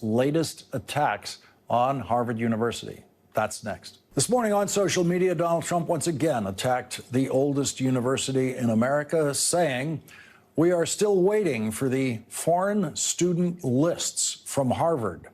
latest attacks on Harvard University. That's next. This morning on social media, Donald Trump once again attacked the oldest university in America, saying, "We are still waiting for the foreign student lists from Harvard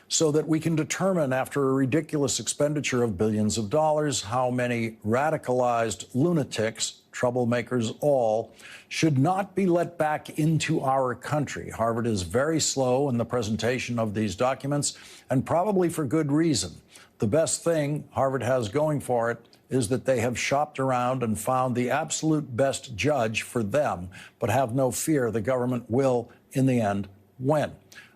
so that we can determine, after a ridiculous expenditure of billions of dollars, how many radicalized lunatics, troublemakers all, should not be let back into our country." Harvard is very slow in the presentation of these documents, and probably for good reason. The best thing Harvard has going for it is that they have shopped around and found the absolute best judge for them, but have no fear the government will, in the end, win.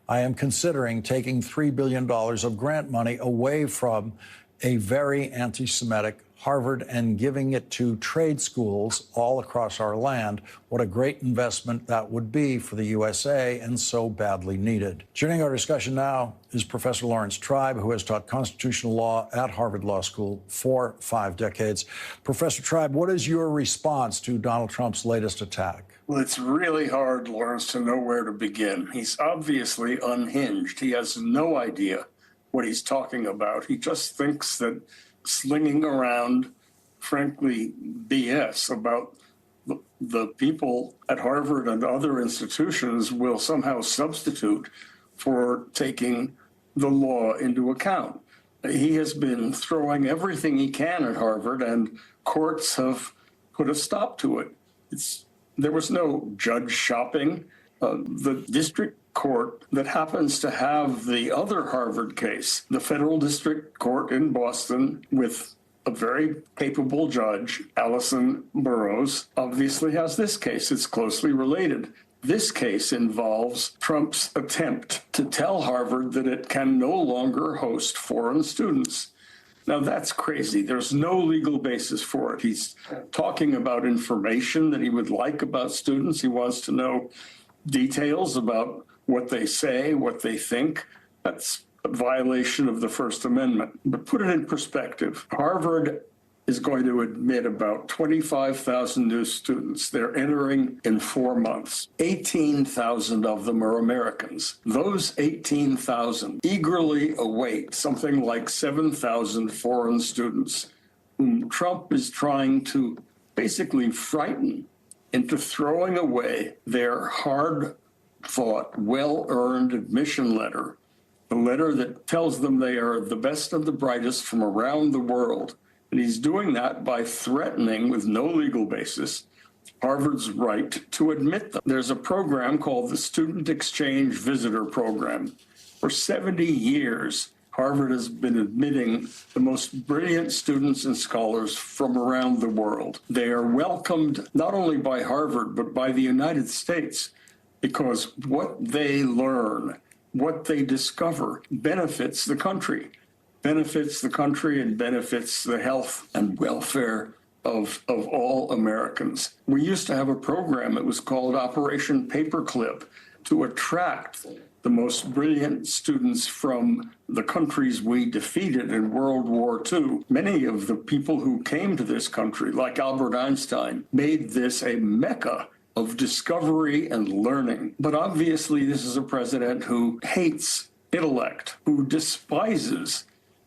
I am considering taking $3 billion of grant money away from a very anti-Semitic Harvard and giving it to trade schools all across our land. What a great investment that would be for the USA, and so badly needed. Joining our discussion now is Professor Laurence Tribe, who has taught constitutional law at Harvard Law School for 5 decades. Professor Tribe, what is your response to Donald Trump's latest attack? Well, it's really hard, Lawrence, to know where to begin. He's obviously unhinged. He has no idea what he's talking about. He just thinks that slinging around, frankly, BS about the people at Harvard and other institutions will somehow substitute for taking the law into account. He has been throwing everything he can at Harvard, and courts have put a stop to it. There was no judge shopping. The district court that happens to have the other Harvard case, the federal district court in Boston, with a very capable judge, Allison Burroughs, obviously has this case. It's closely related. This case involves Trump's attempt to tell Harvard that it can no longer host foreign students. Now, that's crazy. There's no legal basis for it. He's talking about information that he would like about students. He wants to know details about what they say, what they think. That's a violation of the First Amendment. But put it in perspective. Harvard is going to admit about 25,000 new students. They're entering in 4 months. 18,000 of them are Americans. Those 18,000 eagerly await something like 7,000 foreign students whom Trump is trying to basically frighten into throwing away their hard-fought, well-earned admission letter, the letter that tells them they are the best of the brightest from around the world. And he's doing that by threatening, with no legal basis, Harvard's right to admit them. There's a program called the Student Exchange Visitor Program. For 70 years, Harvard has been admitting the most brilliant students and scholars from around the world. They are welcomed not only by Harvard, but by the United States, because what they learn, what they discover, benefits the country and benefits the health and welfare of all Americans. We used to have a program, it was called Operation Paperclip, to attract the most brilliant students from the countries we defeated in World War II. Many of the people who came to this country, like Albert Einstein, made this a mecca of discovery and learning. But obviously, this is a president who hates intellect, who despises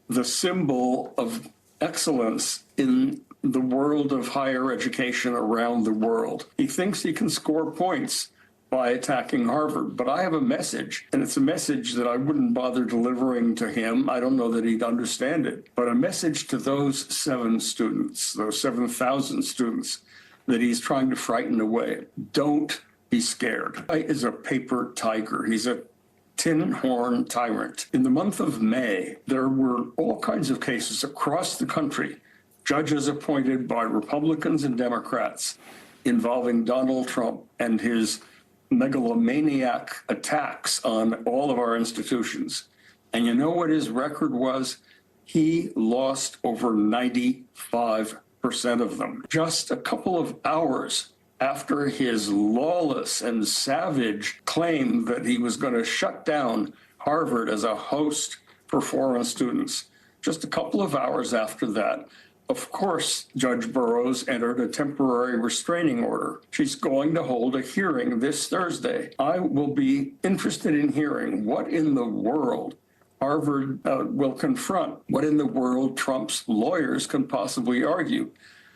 the symbol of excellence in the world of higher education around the world. He thinks he can score points by attacking Harvard. But I have a message, and it's a message that I wouldn't bother delivering to him. I don't know that he'd understand it, but a message to those 7 students, those 7,000 students that he's trying to frighten away. Don't be scared. He is a paper tiger. He's a tin horn tyrant. In the month of May, there were all kinds of cases across the country, judges appointed by Republicans and Democrats, involving Donald Trump and his megalomaniac attacks on all of our institutions. And you know what his record was? He lost over 95% of them. Just a couple of hours after his lawless and savage claim that he was going to shut down Harvard as a host for foreign students. Just a couple of hours after that, Of course, Judge Burroughs entered a temporary restraining order. She's going to hold a hearing this Thursday. I will be interested in hearing what in the world Harvard will confront, what in the world Trump's lawyers can possibly argue.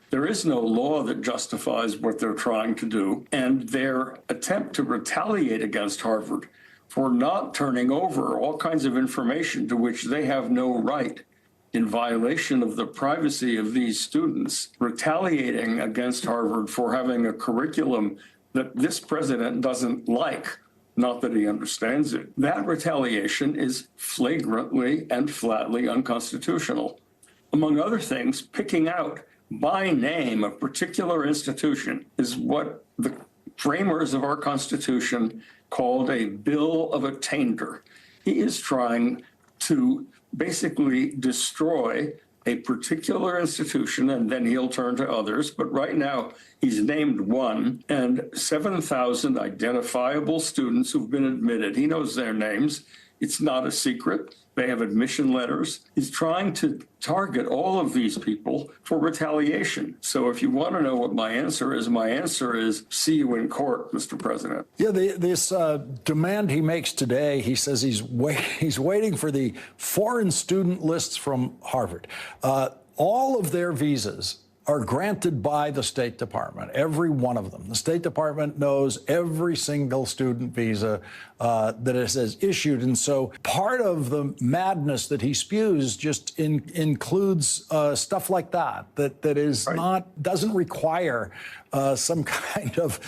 There is no law that justifies what they're trying to do, and their attempt to retaliate against Harvard for not turning over all kinds of information to which they have no right in violation of the privacy of these students, retaliating against Harvard for having a curriculum that this president doesn't like, not that he understands it. That retaliation is flagrantly and flatly unconstitutional. Among other things, picking out by name a particular institution is what the framers of our Constitution called a bill of attainder. He is trying to basically destroy a particular institution, and then he'll turn to others. But right now, he's named one, and 7,000 identifiable students who've been admitted. He knows their names. It's not a secret. They have admission letters. He's trying to target all of these people for retaliation. So if you want to know what my answer is see you in court, Mr. President. Yeah, this demand he makes today, he says he's waiting for the foreign student lists from Harvard. All of their visas are granted by the State Department, every one of them. The State Department knows every single student visa that it has issued. And so part of the madness that he spews just includes stuff like that is right. Doesn't require some kind of,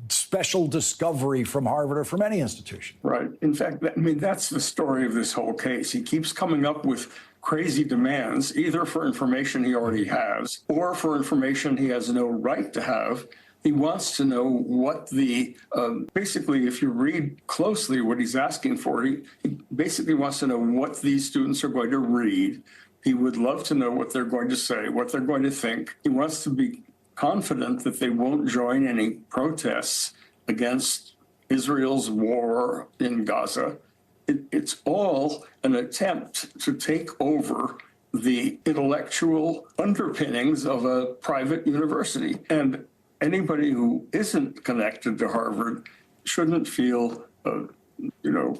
special discovery from Harvard or from any institution. Right. In fact, that's the story of this whole case. He keeps coming up with crazy demands, either for information he already has or for information he has no right to have. He wants to know what basically, if you read closely what he's asking for, he basically wants to know what these students are going to read. He would love to know what they're going to say, what they're going to think. He wants to be confident that they won't join any protests against Israel's war in Gaza. It's all an attempt to take over the intellectual underpinnings of a private university. And anybody who isn't connected to Harvard shouldn't feel,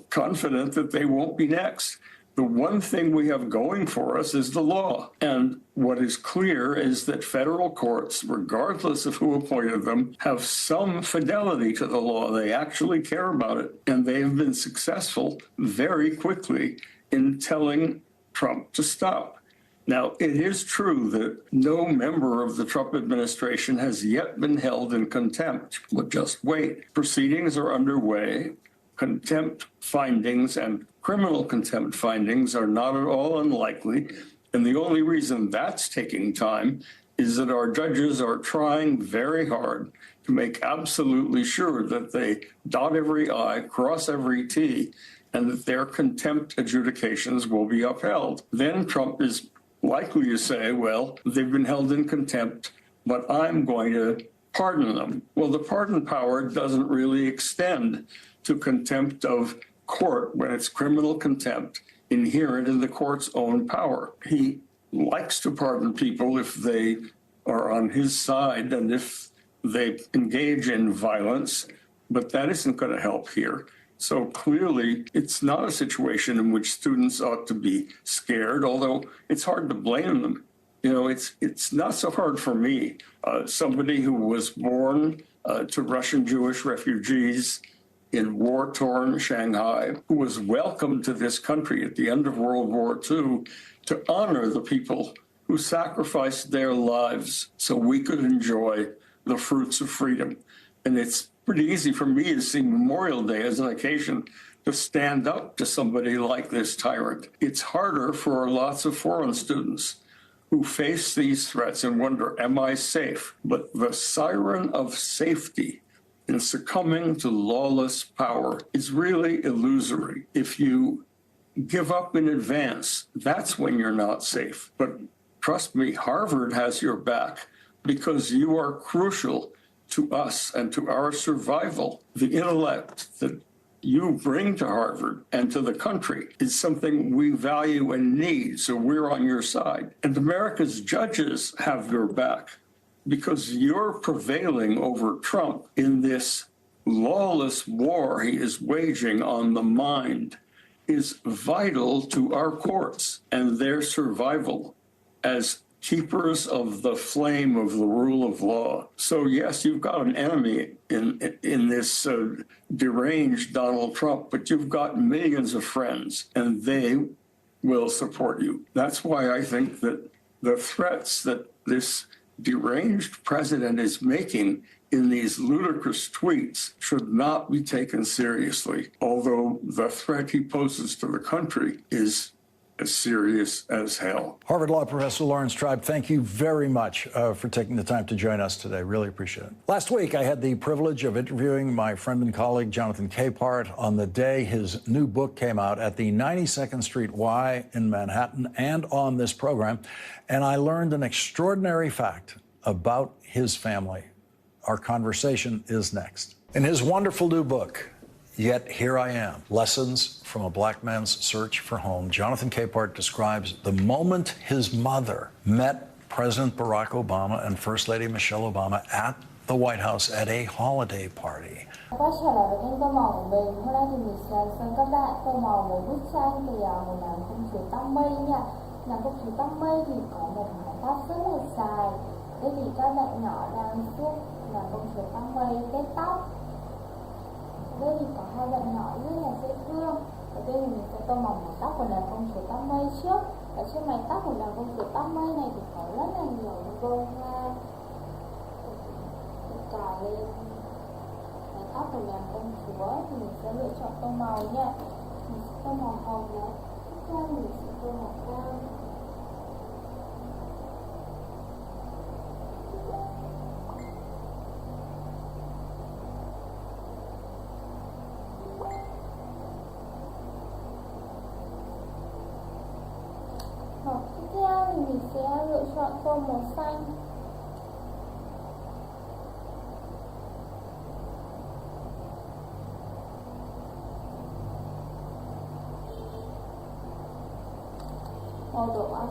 confident that they won't be next. The one thing we have going for us is the law. And what is clear is that federal courts, regardless of who appointed them, have some fidelity to the law. They actually care about it. And they have been successful very quickly in telling Trump to stop. Now, it is true that no member of the Trump administration has yet been held in contempt, but just wait. Proceedings are underway. Contempt findings and criminal contempt findings are not at all unlikely. And the only reason that's taking time is that our judges are trying very hard to make absolutely sure that they dot every I, cross every T, and that their contempt adjudications will be upheld. Then Trump is likely to say, well, they've been held in contempt, but I'm going to pardon them. Well, the pardon power doesn't really extend to contempt of court when it's criminal contempt inherent in the court's own power. He likes to pardon people if they are on his side and if they engage in violence, but that isn't going to help here. So clearly, it's not a situation in which students ought to be scared, although it's hard to blame them. It's not so hard for me, somebody who was born to Russian Jewish refugees in war-torn Shanghai, who was welcomed to this country at the end of World War II to honor the people who sacrificed their lives so we could enjoy the fruits of freedom. And it's pretty easy for me to see Memorial Day as an occasion to stand up to somebody like this tyrant. It's harder for lots of foreign students who face these threats and wonder, am I safe? But the siren of safety in succumbing to lawless power is really illusory. If you give up in advance, that's when you're not safe. But trust me, Harvard has your back because you are crucial to us and to our survival. The intellect that you bring to Harvard and to the country is something we value and need. So we're on your side. And America's judges have your back because you're prevailing over Trump in this lawless war he is waging on the mind is vital to our courts and their survival as keepers of the flame of the rule of law. So yes, you've got an enemy in this deranged Donald Trump, but you've got millions of friends, and they will support you. That's why I think that the threats that this deranged president is making in these ludicrous tweets should not be taken seriously, although the threat he poses to the country is as serious as hell. Harvard Law Professor Laurence Tribe, thank you very much for taking the time to join us today. Really appreciate it. Last week, I had the privilege of interviewing my friend and colleague, Jonathan Capehart, on the day his new book came out at the 92nd Street Y in Manhattan and on this program. And I learned an extraordinary fact about his family. Our conversation is next. In his wonderful new book, Yet Here I Am, Lessons from a Black Man's Search for Home, Jonathan Capehart describes the moment his mother met President Barack Obama and First Lady Michelle Obama at the White House at a holiday party. Quay trở lại với những câu màu của mình. Hôm nay thì mình sẽ dẫn các bạn câu màu một bức tranh từ một nàng công chúa tắm mây nha. Nàng công chúa tắm mây thì có một mái tóc rất là dài. Thế thì các bạn nhỏ đang giúp nàng công chúa tắm mây kết tóc. Đây thì có hai bạn nhỏ rất là dễ thương. Ở đây thì mình sẽ tô màu mái tóc của nàng công chúa tắm mây trước. Ở trên mái tóc của nàng công chúa tắm mây này thì có rất là nhiều những bông hoa cài lên mái tóc của nàng công chúa. Thì mình sẽ lựa chọn tông màu nha. Mình sẽ tô màu hồng này, tiếp theo mình sẽ tô màu cam. Tiếp theo thì mình sẽ lựa chọn tông màu xanh. Màu đỏ.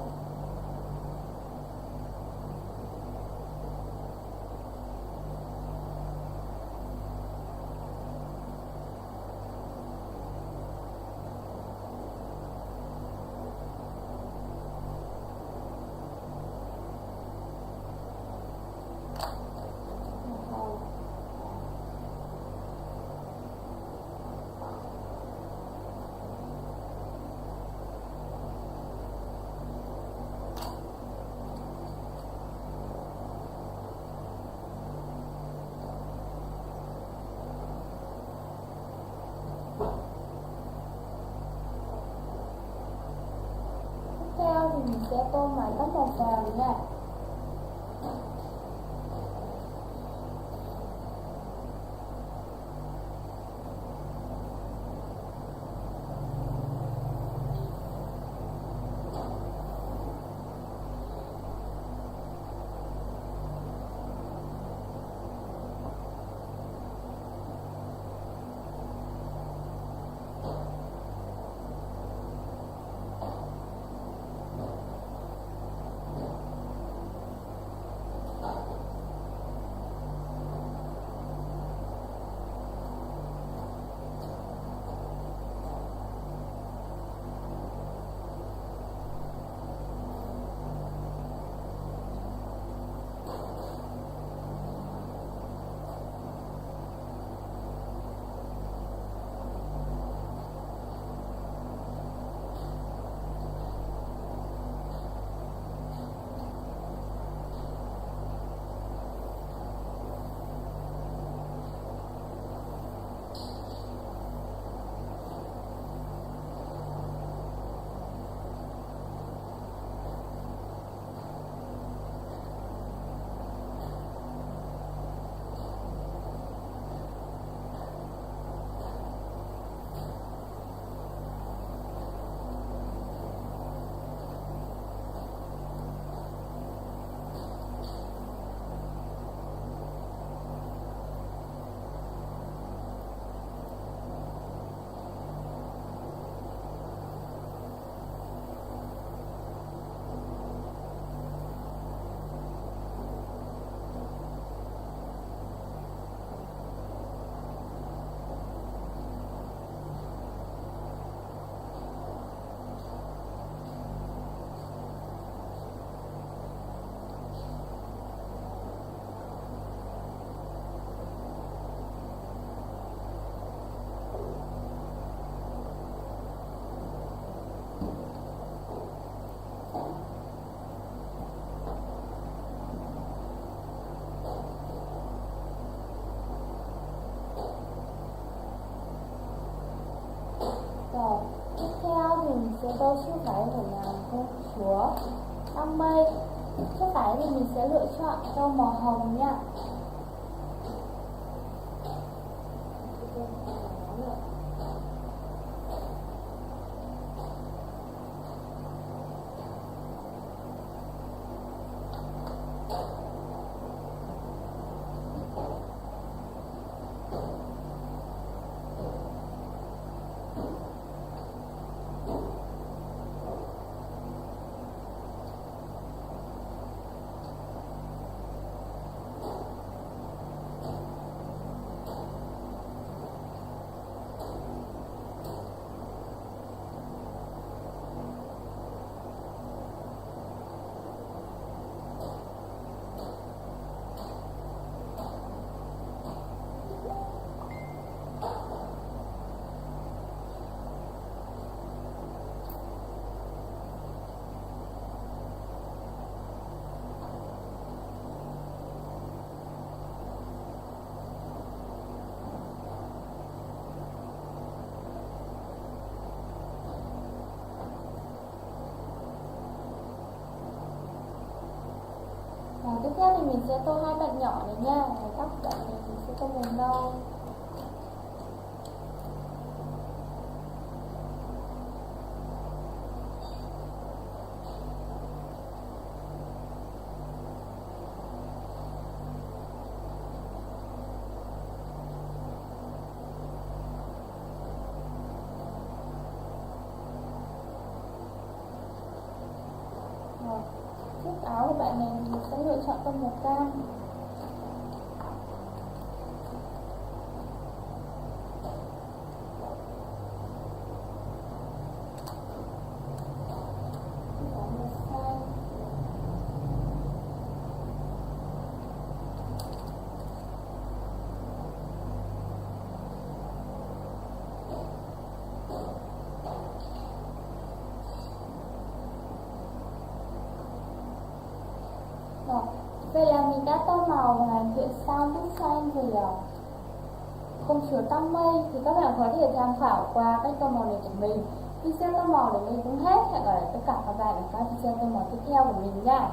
Mình sẽ tô mái tóc màu vàng nha. tôi trước đấy phải làm công chúa tăm mây. Trước đấy thì mình sẽ lựa chọn câu màu hồng nha. Tiếp theo thì mình sẽ tô hai bạn nhỏ này nha. Cái tóc bạn này mình sẽ tô màu nâu. Rồi, chiếc áo của bạn này mình sẽ lựa chọn tông màu cam. Áo màu xanh. Rồi, vậy là mình đã tô màu và hoàn thiện xong bức tranh về công chúa tăm mây. Thì các bạn có thể tham khảo qua cách tô màu này của mình. Video tô màu đến đây cũng hết. Hẹn gặp lại tất cả các bạn ở các video tô màu tiếp theo của mình nha.